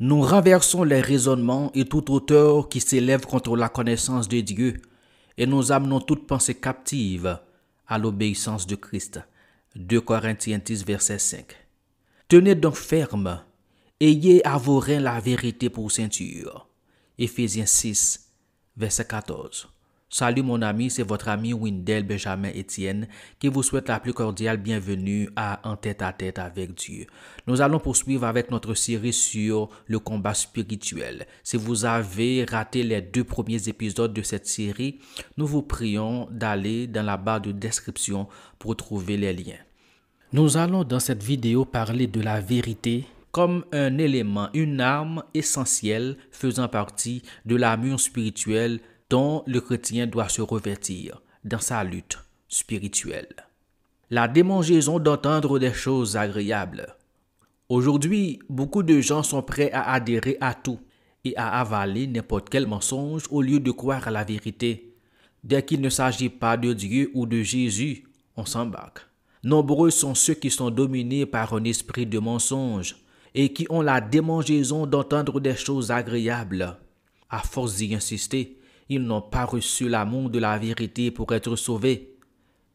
Nous renversons les raisonnements et toute hauteur qui s'élève contre la connaissance de Dieu et nous amenons toute pensée captive à l'obéissance de Christ. 2 Corinthiens 10, verset 5. Tenez donc ferme, ayez à vos reins la vérité pour ceinture. Éphésiens 6, verset 14. Salut mon ami, c'est votre ami Windel Benjamin Etienne qui vous souhaite la plus cordiale bienvenue à En tête à tête avec Dieu. Nous allons poursuivre avec notre série sur le combat spirituel. Si vous avez raté les 2 premiers épisodes de cette série, nous vous prions d'aller dans la barre de description pour trouver les liens. Nous allons dans cette vidéo parler de la vérité comme un élément, une arme essentielle faisant partie de l'armure spirituelle dont le chrétien doit se revêtir dans sa lutte spirituelle. La démangeaison d'entendre des choses agréables. Aujourd'hui, beaucoup de gens sont prêts à adhérer à tout et à avaler n'importe quel mensonge au lieu de croire à la vérité. Dès qu'il ne s'agit pas de Dieu ou de Jésus, on s'embarque. Nombreux sont ceux qui sont dominés par un esprit de mensonge et qui ont la démangeaison d'entendre des choses agréables. À force d'y insister, ils n'ont pas reçu l'amour de la vérité pour être sauvés.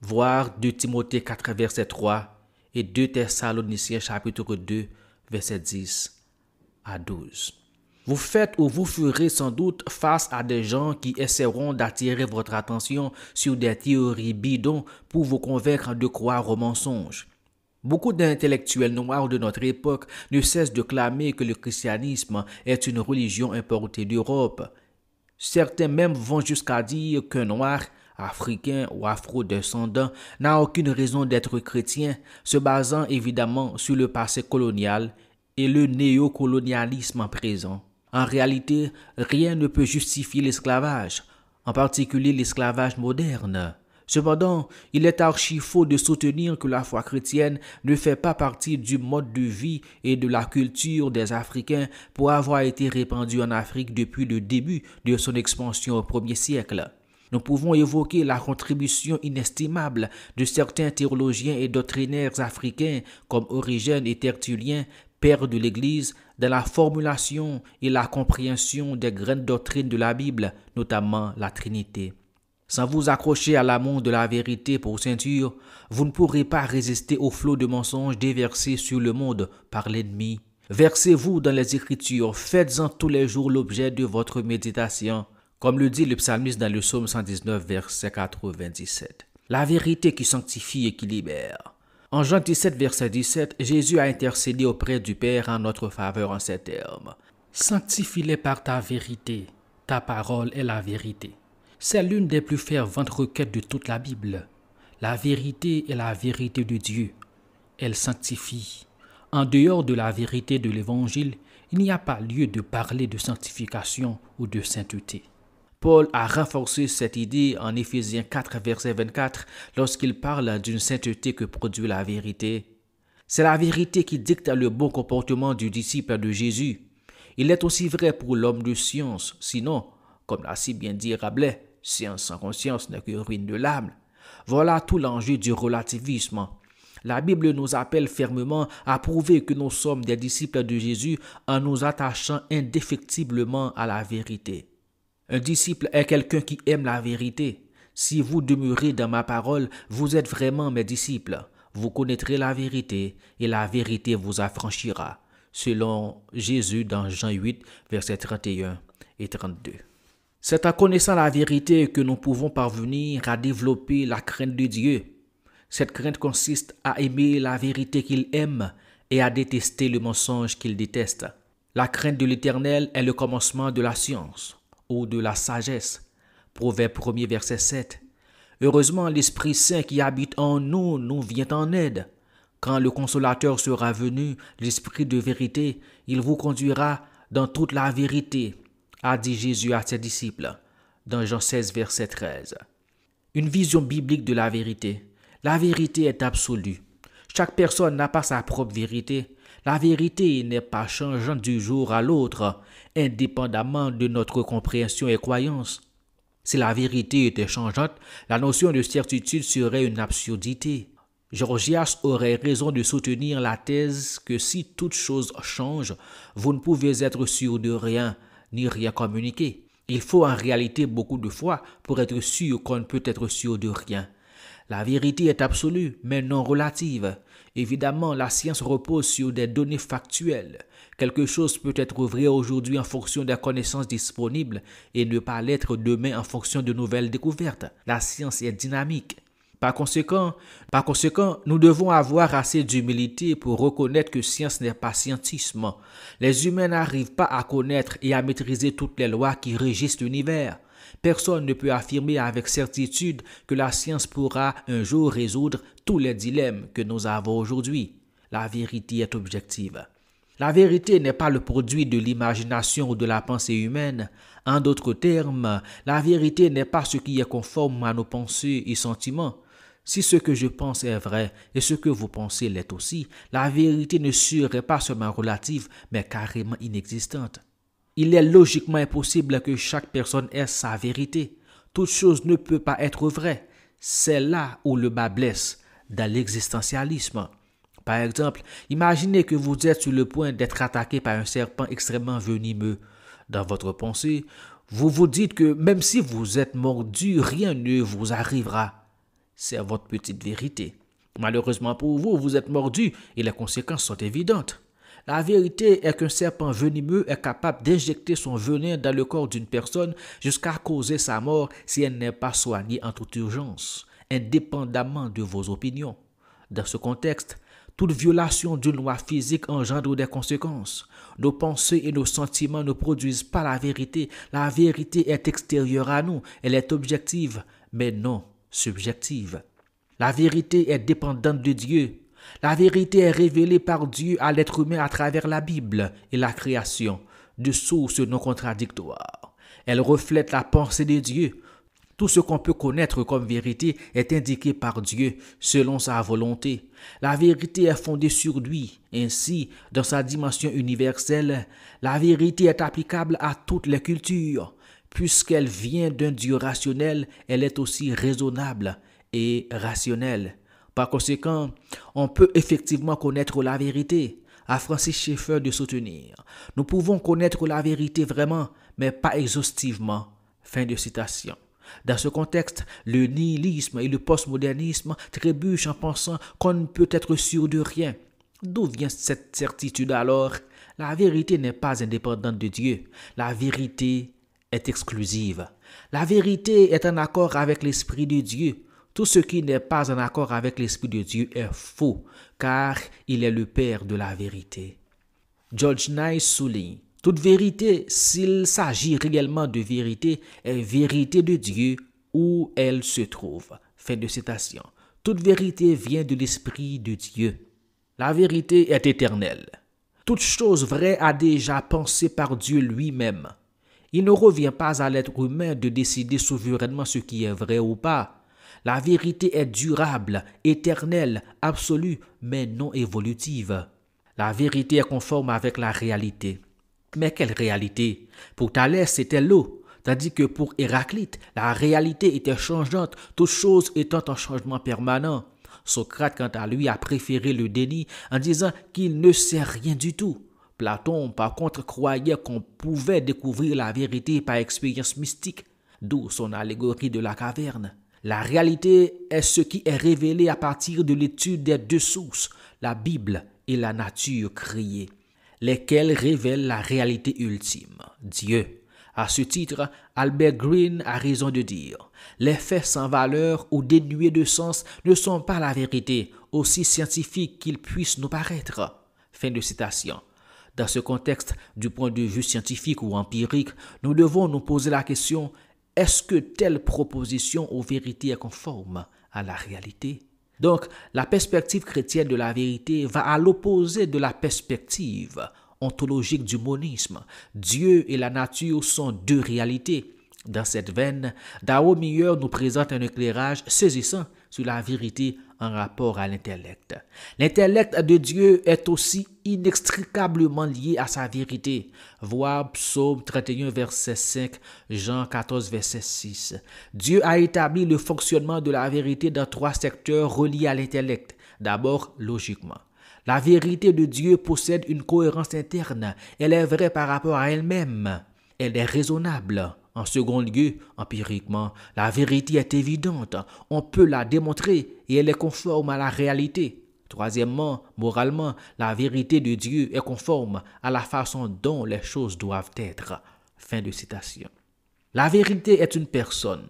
Voir 2 Timothée 4, verset 3 et 2 Thessaloniciens chapitre 2, verset 10 à 12. Vous faites ou vous ferez sans doute face à des gens qui essaieront d'attirer votre attention sur des théories bidons pour vous convaincre de croire aux mensonges. Beaucoup d'intellectuels noirs de notre époque ne cessent de clamer que le christianisme est une religion importée d'Europe. Certains même vont jusqu'à dire qu'un noir, africain ou afro-descendant n'a aucune raison d'être chrétien, se basant évidemment sur le passé colonial et le néocolonialisme présent. En réalité, rien ne peut justifier l'esclavage, en particulier l'esclavage moderne. Cependant, il est archi-faux de soutenir que la foi chrétienne ne fait pas partie du mode de vie et de la culture des Africains pour avoir été répandue en Afrique depuis le début de son expansion au 1er siècle. Nous pouvons évoquer la contribution inestimable de certains théologiens et doctrinaires africains comme Origène et Tertullien, pères de l'Église, dans la formulation et la compréhension des grandes doctrines de la Bible, notamment la Trinité. Sans vous accrocher à l'amour de la vérité pour ceinture, vous ne pourrez pas résister au flot de mensonges déversés sur le monde par l'ennemi. Versez-vous dans les Écritures, faites-en tous les jours l'objet de votre méditation, comme le dit le psalmiste dans le psaume 119, verset 97. La vérité qui sanctifie et qui libère. En Jean 17, verset 17, Jésus a intercédé auprès du Père en notre faveur en ces termes. Sanctifie-les par ta vérité, ta parole est la vérité. C'est l'une des plus ferventes requêtes de toute la Bible. La vérité est la vérité de Dieu. Elle sanctifie. En dehors de la vérité de l'Évangile, il n'y a pas lieu de parler de sanctification ou de sainteté. Paul a renforcé cette idée en Éphésiens 4, verset 24, lorsqu'il parle d'une sainteté que produit la vérité. C'est la vérité qui dicte le bon comportement du disciple de Jésus. Il est aussi vrai pour l'homme de science, sinon, comme l'a si bien dit Rabelais, science sans conscience n'est que ruine de l'âme. Voilà tout l'enjeu du relativisme. La Bible nous appelle fermement à prouver que nous sommes des disciples de Jésus en nous attachant indéfectiblement à la vérité. Un disciple est quelqu'un qui aime la vérité. Si vous demeurez dans ma parole, vous êtes vraiment mes disciples. Vous connaîtrez la vérité et la vérité vous affranchira. Selon Jésus dans Jean 8, versets 31 et 32. C'est en connaissant la vérité que nous pouvons parvenir à développer la crainte de Dieu. Cette crainte consiste à aimer la vérité qu'il aime et à détester le mensonge qu'il déteste. La crainte de l'Éternel est le commencement de la science ou de la sagesse. Proverbe 1er, verset 7. Heureusement, l'Esprit Saint qui habite en nous nous vient en aide. Quand le Consolateur sera venu, l'Esprit de vérité, il vous conduira dans toute la vérité, a dit Jésus à ses disciples, dans Jean 16, verset 13. Une vision biblique de la vérité. La vérité est absolue. Chaque personne n'a pas sa propre vérité. La vérité n'est pas changeante du jour à l'autre, indépendamment de notre compréhension et croyance. Si la vérité était changeante, la notion de certitude serait une absurdité. Gorgias aurait raison de soutenir la thèse que si toute chose change, vous ne pouvez être sûr de rien, ni rien communiquer. Il faut en réalité beaucoup de foi pour être sûr qu'on ne peut être sûr de rien. La vérité est absolue, mais non relative. Évidemment, la science repose sur des données factuelles. Quelque chose peut être vrai aujourd'hui en fonction des connaissances disponibles et ne pas l'être demain en fonction de nouvelles découvertes. La science est dynamique. Par conséquent, nous devons avoir assez d'humilité pour reconnaître que science n'est pas scientisme. Les humains n'arrivent pas à connaître et à maîtriser toutes les lois qui régissent l'univers. Personne ne peut affirmer avec certitude que la science pourra un jour résoudre tous les dilemmes que nous avons aujourd'hui. La vérité est objective. La vérité n'est pas le produit de l'imagination ou de la pensée humaine. En d'autres termes, la vérité n'est pas ce qui est conforme à nos pensées et sentiments. Si ce que je pense est vrai et ce que vous pensez l'est aussi, la vérité ne serait pas seulement relative, mais carrément inexistante. Il est logiquement impossible que chaque personne ait sa vérité. Toute chose ne peut pas être vraie. C'est là où le bas blesse, dans l'existentialisme. Par exemple, imaginez que vous êtes sur le point d'être attaqué par un serpent extrêmement venimeux. Dans votre pensée, vous vous dites que même si vous êtes mordu, rien ne vous arrivera. C'est votre petite vérité. Malheureusement pour vous, vous êtes mordu et les conséquences sont évidentes. La vérité est qu'un serpent venimeux est capable d'injecter son venin dans le corps d'une personne jusqu'à causer sa mort si elle n'est pas soignée en toute urgence, indépendamment de vos opinions. Dans ce contexte, toute violation d'une loi physique engendre des conséquences. Nos pensées et nos sentiments ne produisent pas la vérité. La vérité est extérieure à nous. Elle est objective, mais non subjective. La vérité est dépendante de Dieu. La vérité est révélée par Dieu à l'être humain à travers la Bible et la création, de sources non contradictoires. Elle reflète la pensée de Dieu. Tout ce qu'on peut connaître comme vérité est indiqué par Dieu selon sa volonté. La vérité est fondée sur lui. Ainsi, dans sa dimension universelle, la vérité est applicable à toutes les cultures. Puisqu'elle vient d'un Dieu rationnel, elle est aussi raisonnable et rationnelle. Par conséquent, on peut effectivement connaître la vérité. À Francis Schaeffer de soutenir. Nous pouvons connaître la vérité vraiment, mais pas exhaustivement. Fin de citation. Dans ce contexte, le nihilisme et le postmodernisme trébuchent en pensant qu'on ne peut être sûr de rien. D'où vient cette certitude alors? La vérité n'est pas indépendante de Dieu. La vérité est exclusive. La vérité est en accord avec l'Esprit de Dieu. Tout ce qui n'est pas en accord avec l'Esprit de Dieu est faux, car il est le Père de la vérité. George Nice souligne: toute vérité, s'il s'agit réellement de vérité, est vérité de Dieu où elle se trouve. Fin de citation. Toute vérité vient de l'Esprit de Dieu. La vérité est éternelle. Toute chose vraie a déjà pensé par Dieu lui-même. Il ne revient pas à l'être humain de décider souverainement ce qui est vrai ou pas. La vérité est durable, éternelle, absolue, mais non évolutive. La vérité est conforme avec la réalité. Mais quelle réalité? Pour Thalès, c'était l'eau, tandis que pour Héraclite, la réalité était changeante, toute chose étant en changement permanent. Socrate, quant à lui, a préféré le déni en disant qu'il ne sait rien du tout. Platon, par contre, croyait qu'on pouvait découvrir la vérité par expérience mystique, d'où son allégorie de la caverne. La réalité est ce qui est révélé à partir de l'étude des deux sources, la Bible et la nature créée, lesquelles révèlent la réalité ultime, Dieu. À ce titre, Albert Greene a raison de dire: les faits sans valeur ou dénués de sens ne sont pas la vérité, aussi scientifiques qu'ils puissent nous paraître. Fin de citation. Dans ce contexte, du point de vue scientifique ou empirique, nous devons nous poser la question: est-ce que telle proposition aux vérités est conforme à la réalité? Donc, la perspective chrétienne de la vérité va à l'opposé de la perspective ontologique du monisme. Dieu et la nature sont deux réalités. Dans cette veine, Dao Meyer nous présente un éclairage saisissant sur la vérité en rapport à l'intellect. L'intellect de Dieu est aussi inextricablement lié à sa vérité. Voir Psaume 31, verset 5, Jean 14, verset 6. Dieu a établi le fonctionnement de la vérité dans trois secteurs reliés à l'intellect: D'abord, logiquement. La vérité de Dieu possède une cohérence interne. Elle est vraie par rapport à elle-même. Elle est raisonnable. En second lieu, empiriquement, la vérité est évidente. On peut la démontrer et elle est conforme à la réalité. Troisièmement, moralement, la vérité de Dieu est conforme à la façon dont les choses doivent être. Fin de citation. La vérité est une personne.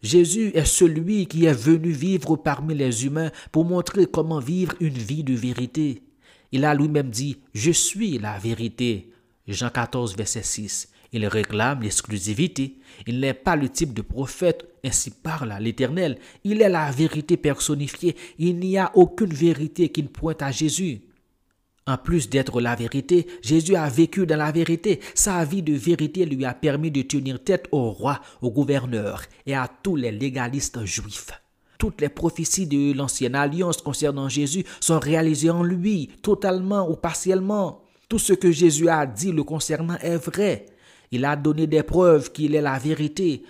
Jésus est celui qui est venu vivre parmi les humains pour montrer comment vivre une vie de vérité. Il a lui-même dit « Je suis la vérité ». Jean 14, verset 6. Il réclame l'exclusivité. Il n'est pas le type de prophète, ainsi parle l'Éternel. Il est la vérité personnifiée. Il n'y a aucune vérité qui ne pointe à Jésus. En plus d'être la vérité, Jésus a vécu dans la vérité. Sa vie de vérité lui a permis de tenir tête au roi, au gouverneur et à tous les légalistes juifs. Toutes les prophéties de l'ancienne alliance concernant Jésus sont réalisées en lui, totalement ou partiellement. Tout ce que Jésus a dit le concernant est vrai. Il a donné des preuves qu'il est la vérité,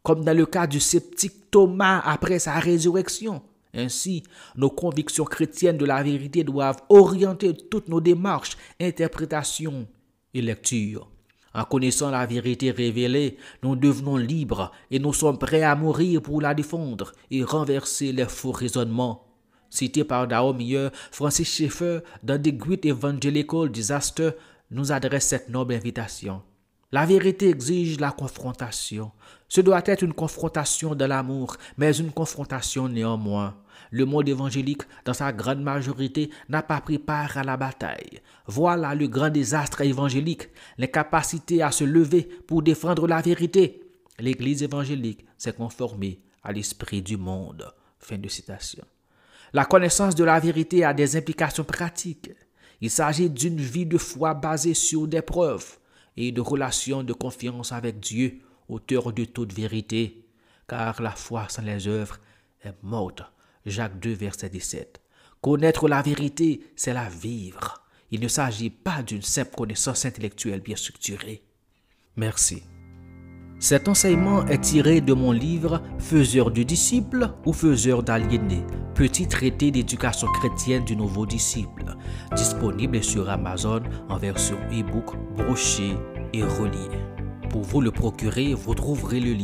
comme dans le cas du sceptique Thomas après sa résurrection. Ainsi, nos convictions chrétiennes de la vérité doivent orienter toutes nos démarches, interprétations et lectures. En connaissant la vérité révélée, nous devenons libres et nous sommes prêts à mourir pour la défendre et renverser les faux raisonnements. Cité par Dahomey, Francis Schaeffer, dans The Great Evangelical Disaster, nous adresse cette noble invitation. La vérité exige la confrontation. Ce doit être une confrontation de l'amour, mais une confrontation néanmoins. Le monde évangélique, dans sa grande majorité, n'a pas pris part à la bataille. Voilà le grand désastre évangélique, l'incapacité à se lever pour défendre la vérité. L'Église évangélique s'est conformée à l'esprit du monde. Fin de citation. La connaissance de la vérité a des implications pratiques. Il s'agit d'une vie de foi basée sur des preuves et de relations de confiance avec Dieu, auteur de toute vérité, car la foi sans les œuvres est morte. Jacques 2, verset 17. Connaître la vérité, c'est la vivre. Il ne s'agit pas d'une simple connaissance intellectuelle bien structurée. Merci. Cet enseignement est tiré de mon livre « Faiseur de disciples ou faiseur d'aliénés », petit traité d'éducation chrétienne du nouveau disciple, disponible sur Amazon en version e-book, broché et relié. Pour vous le procurer, vous trouverez le lien